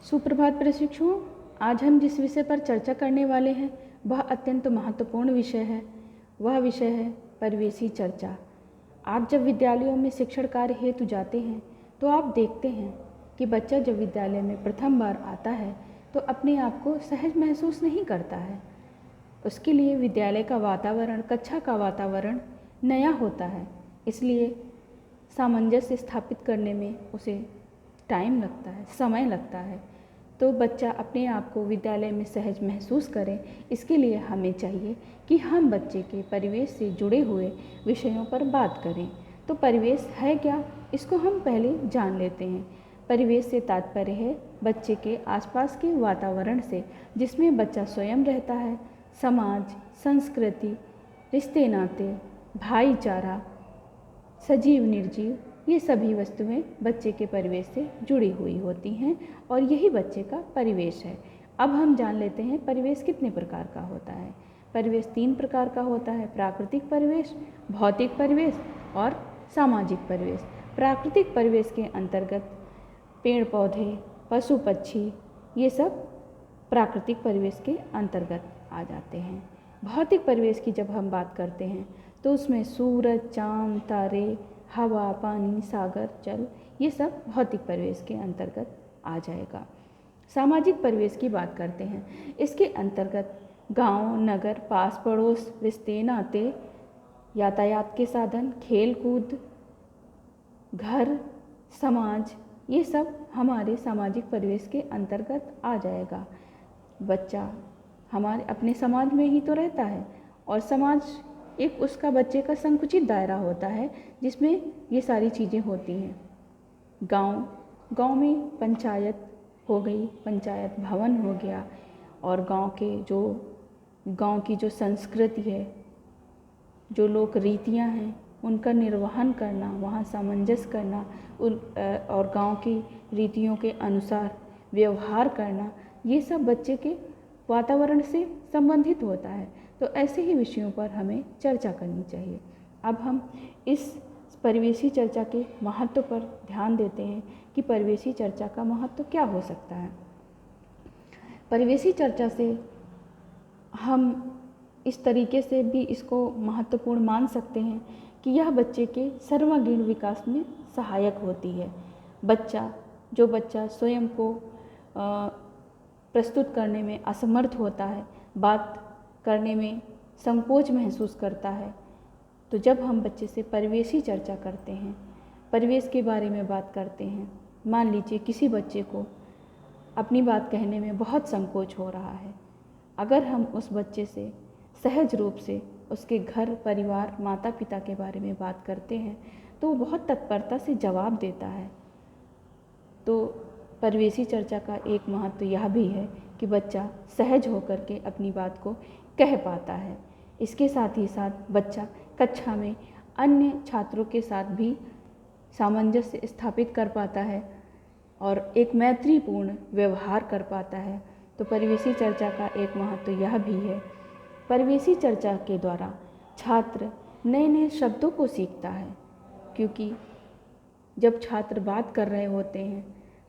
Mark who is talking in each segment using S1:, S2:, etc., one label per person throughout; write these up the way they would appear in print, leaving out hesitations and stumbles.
S1: सुप्रभात प्रशिक्षुओं, आज हम जिस विषय पर चर्चा करने वाले हैं वह अत्यंत महत्वपूर्ण विषय है। वह विषय है परिवेशी चर्चा। आप जब विद्यालयों में शिक्षण कार्य हेतु जाते हैं तो आप देखते हैं कि बच्चा जब विद्यालय में प्रथम बार आता है तो अपने आप को सहज महसूस नहीं करता है। उसके लिए विद्यालय का वातावरण, कक्षा का वातावरण नया होता है, इसलिए सामंजस्य स्थापित करने में उसे टाइम लगता है, समय लगता है। तो बच्चा अपने आप को विद्यालय में सहज महसूस करे, इसके लिए हमें चाहिए कि हम बच्चे के परिवेश से जुड़े हुए विषयों पर बात करें। तो परिवेश है क्या, इसको हम पहले जान लेते हैं। परिवेश से तात्पर्य है बच्चे के आसपास के वातावरण से, जिसमें बच्चा स्वयं रहता है। समाज, संस्कृति, रिश्ते नाते, भाईचारा, सजीव निर्जीव, ये सभी वस्तुएं बच्चे के परिवेश से जुड़ी हुई होती हैं और यही बच्चे का परिवेश है। अब हम जान लेते हैं परिवेश कितने प्रकार का होता है। परिवेश 3 प्रकार का होता है: प्राकृतिक परिवेश, भौतिक परिवेश और सामाजिक परिवेश। प्राकृतिक परिवेश के अंतर्गत पेड़ पौधे, पशु पक्षी, ये सब प्राकृतिक परिवेश के अंतर्गत आ जाते हैं। भौतिक परिवेश की जब हम बात करते हैं तो उसमें सूरज, चाँद, तारे, हवा, पानी, सागर, जल, ये सब भौतिक परिवेश के अंतर्गत आ जाएगा। सामाजिक परिवेश की बात करते हैं, इसके अंतर्गत गांव, नगर, पास पड़ोस, रिश्ते नाते, यातायात के साधन, खेल कूद, घर, समाज, ये सब हमारे सामाजिक परिवेश के अंतर्गत आ जाएगा। बच्चा हमारे अपने समाज में ही तो रहता है और समाज एक उसका बच्चे का संकुचित दायरा होता है जिसमें ये सारी चीज़ें होती हैं। गांव में पंचायत हो गई, पंचायत भवन हो गया, और गांव की जो संस्कृति है, जो लोक रीतियाँ हैं, उनका निर्वहन करना, वहाँ सामंजस्य करना, और गांव की रीतियों के अनुसार व्यवहार करना, ये सब बच्चे के वातावरण से संबंधित होता है। तो ऐसे ही विषयों पर हमें चर्चा करनी चाहिए। अब हम इस परिवेशी चर्चा के महत्व पर ध्यान देते हैं कि परिवेशी चर्चा का महत्व क्या हो सकता है। परिवेशी चर्चा से हम इस तरीके से भी इसको महत्वपूर्ण मान सकते हैं कि यह बच्चे के सर्वांगीण विकास में सहायक होती है। जो बच्चा स्वयं को प्रस्तुत करने में असमर्थ होता है, बात करने में संकोच महसूस करता है, तो जब हम बच्चे से परिवेशी चर्चा करते हैं, परिवेश के बारे में बात करते हैं, मान लीजिए किसी बच्चे को अपनी बात कहने में बहुत संकोच हो रहा है, अगर हम उस बच्चे से सहज रूप से उसके घर परिवार, माता पिता के बारे में बात करते हैं तो वो बहुत तत्परता से जवाब देता है। तो परिवेशी चर्चा का एक महत्व यह भी है कि बच्चा सहज होकर के अपनी बात को कह पाता है। इसके साथ ही साथ बच्चा कक्षा में अन्य छात्रों के साथ भी सामंजस्य स्थापित कर पाता है और एक मैत्रीपूर्ण व्यवहार कर पाता है। तो परिवेशी चर्चा का एक महत्व यह भी है। परिवेशी चर्चा के द्वारा छात्र नए नए शब्दों को सीखता है, क्योंकि जब छात्र बात कर रहे होते हैं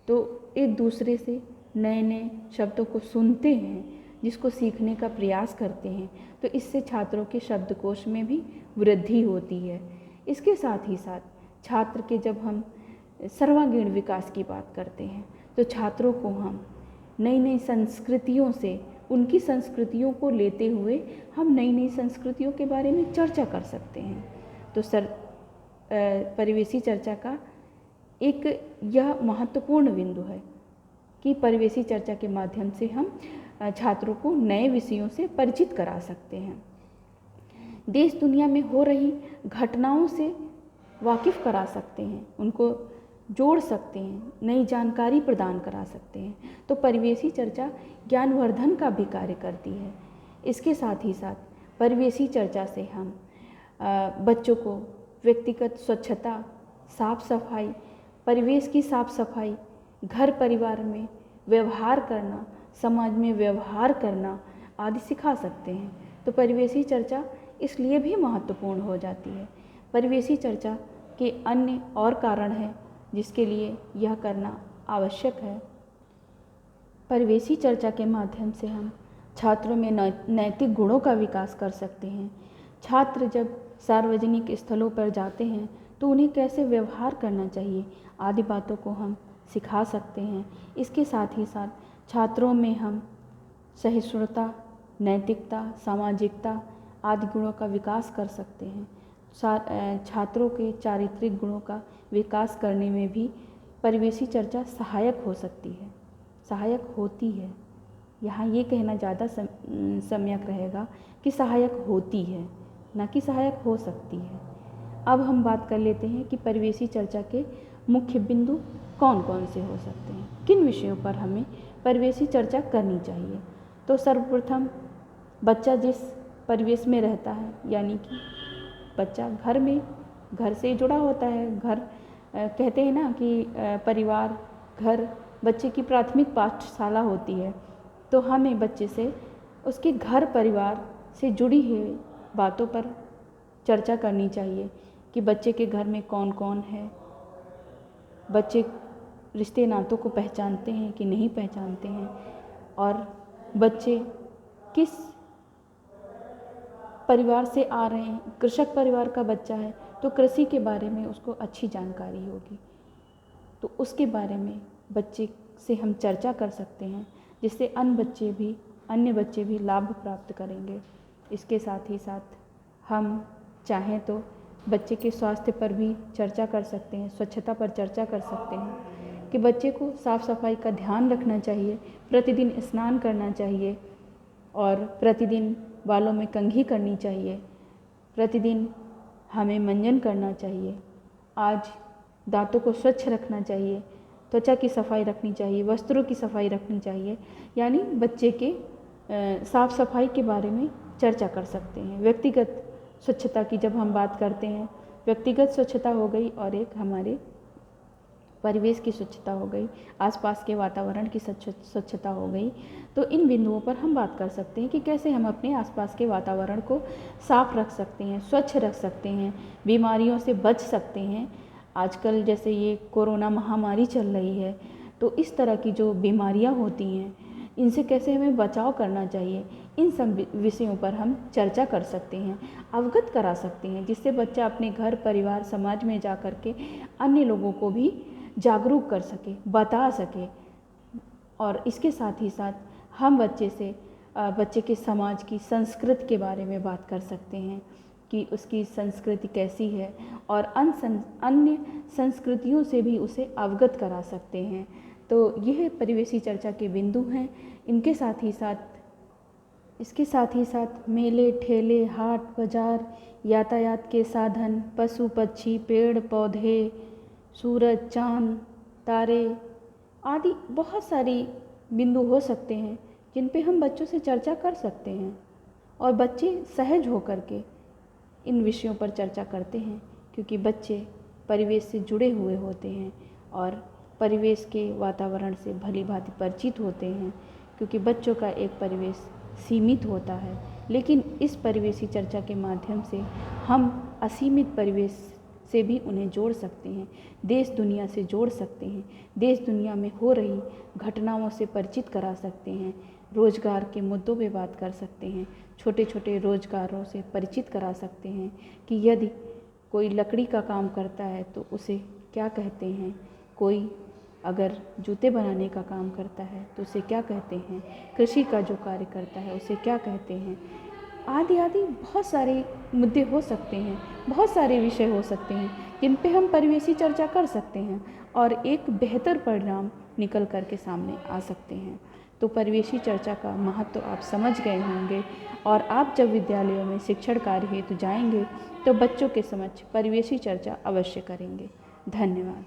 S1: तो एक दूसरे से नए नए शब्दों को सुनते हैं, जिसको सीखने का प्रयास करते हैं, तो इससे छात्रों के शब्दकोश में भी वृद्धि होती है। इसके साथ ही साथ छात्र के जब हम सर्वांगीण विकास की बात करते हैं तो छात्रों को हम नई नई संस्कृतियों से, उनकी संस्कृतियों को लेते हुए हम नई नई संस्कृतियों के बारे में चर्चा कर सकते हैं। तो परिवेशी चर्चा का एक यह महत्वपूर्ण बिंदु है कि परिवेशी चर्चा के माध्यम से हम छात्रों को नए विषयों से परिचित करा सकते हैं, देश दुनिया में हो रही घटनाओं से वाकिफ़ करा सकते हैं, उनको जोड़ सकते हैं, नई जानकारी प्रदान करा सकते हैं। तो परिवेशी चर्चा ज्ञानवर्धन का भी कार्य करती है। इसके साथ ही साथ परिवेशी चर्चा से हम बच्चों को व्यक्तिगत स्वच्छता, साफ सफाई, परिवेश की साफ सफाई, घर परिवार में व्यवहार करना, समाज में व्यवहार करना आदि सिखा सकते हैं। तो परिवेशी चर्चा इसलिए भी महत्वपूर्ण हो जाती है। परिवेशी चर्चा के अन्य और कारण हैं जिसके लिए यह करना आवश्यक है। परिवेशी चर्चा के माध्यम से हम छात्रों में नैतिक गुणों का विकास कर सकते हैं। छात्र जब सार्वजनिक स्थलों पर जाते हैं तो उन्हें कैसे व्यवहार करना चाहिए आदि बातों को हम सिखा सकते हैं। इसके साथ ही साथ छात्रों में हम सहिष्णुता, नैतिकता, सामाजिकता आदि गुणों का विकास कर सकते हैं। छात्रों के चारित्रिक गुणों का विकास करने में भी परिवेशी चर्चा सहायक हो सकती है, सहायक होती है। यहाँ ये कहना ज़्यादा सम्यक रहेगा कि सहायक होती है, न कि सहायक हो सकती है। अब हम बात कर लेते हैं कि परिवेशी चर्चा के मुख्य बिंदु कौन कौन से हो सकते हैं, किन विषयों पर हमें परिवेशी चर्चा करनी चाहिए। तो सर्वप्रथम बच्चा जिस परिवेश में रहता है, यानी कि बच्चा घर से जुड़ा होता है। घर कहते हैं ना कि परिवार, घर बच्चे की प्राथमिक पाठशाला होती है। तो हमें बच्चे से उसके घर परिवार से जुड़ी हुई बातों पर चर्चा करनी चाहिए कि बच्चे के घर में कौन कौन है, बच्चे रिश्ते नातों को पहचानते हैं कि नहीं पहचानते हैं, और बच्चे किस परिवार से आ रहे हैं। कृषक परिवार का बच्चा है तो कृषि के बारे में उसको अच्छी जानकारी होगी, तो उसके बारे में बच्चे से हम चर्चा कर सकते हैं, जिससे अन्य बच्चे भी लाभ प्राप्त करेंगे। इसके साथ ही साथ हम चाहें तो बच्चे के स्वास्थ्य पर भी चर्चा कर सकते हैं, स्वच्छता पर चर्चा कर सकते हैं कि बच्चे को साफ़ सफाई का ध्यान रखना चाहिए, प्रतिदिन स्नान करना चाहिए और प्रतिदिन बालों में कंघी करनी चाहिए, प्रतिदिन हमें मंजन करना चाहिए, आज दांतों को स्वच्छ रखना चाहिए, त्वचा की सफाई रखनी चाहिए, वस्त्रों की सफाई रखनी चाहिए। यानी बच्चे के साफ़ सफाई के बारे में चर्चा कर सकते हैं। व्यक्तिगत स्वच्छता की जब हम बात करते हैं, व्यक्तिगत स्वच्छता हो गई और एक हमारे परिवेश की स्वच्छता हो गई, आसपास के वातावरण की स्वच्छता हो गई। तो इन बिंदुओं पर हम बात कर सकते हैं कि कैसे हम अपने आसपास के वातावरण को साफ रख सकते हैं, स्वच्छ रख सकते हैं, बीमारियों से बच सकते हैं। आजकल जैसे ये कोरोना महामारी चल रही है, तो इस तरह की जो बीमारियां होती हैं, इनसे कैसे हमें बचाव करना चाहिए, इन सब विषयों पर हम चर्चा कर सकते हैं, अवगत करा सकते हैं, जिससे बच्चा अपने घर परिवार समाज में जा कर के अन्य लोगों को भी जागरूक कर सके, बता सके। और इसके साथ ही साथ हम बच्चे के समाज की संस्कृति के बारे में बात कर सकते हैं कि उसकी संस्कृति कैसी है, और अन्य संस्कृतियों से भी उसे अवगत करा सकते हैं। तो यह परिवेशी चर्चा के बिंदु हैं। इसके साथ ही साथ मेले, ठेले, हाट बाजार, यातायात के साधन, पशु पक्षी, पेड़ पौधे, सूरज, चाँद, तारे आदि बहुत सारी बिंदु हो सकते हैं जिन पे हम बच्चों से चर्चा कर सकते हैं, और बच्चे सहज होकर के इन विषयों पर चर्चा करते हैं, क्योंकि बच्चे परिवेश से जुड़े हुए होते हैं और परिवेश के वातावरण से भली भांति परिचित होते हैं, क्योंकि बच्चों का एक परिवेश सीमित होता है। लेकिन इस परिवेशी चर्चा के माध्यम से हम असीमित परिवेश से भी उन्हें जोड़ सकते हैं, देश दुनिया से जोड़ सकते हैं, देश दुनिया में हो रही घटनाओं से परिचित करा सकते हैं, रोजगार के मुद्दों पे बात कर सकते हैं, छोटे छोटे रोजगारों से परिचित करा सकते हैं कि यदि कोई लकड़ी का काम करता है तो उसे क्या कहते हैं, कोई अगर जूते बनाने का काम करता है तो उसे क्या कहते हैं, कृषि का जो कार्य करता है उसे क्या कहते हैं, आदि आदि बहुत सारे मुद्दे हो सकते हैं, बहुत सारे विषय हो सकते हैं जिन पे हम परिवेशी चर्चा कर सकते हैं और एक बेहतर परिणाम निकल कर के सामने आ सकते हैं। तो परिवेशी चर्चा का महत्व आप समझ गए होंगे, और आप जब विद्यालयों में शिक्षण कार्य हेतु जाएंगे तो बच्चों के समक्ष परिवेशी चर्चा अवश्य करेंगे। धन्यवाद।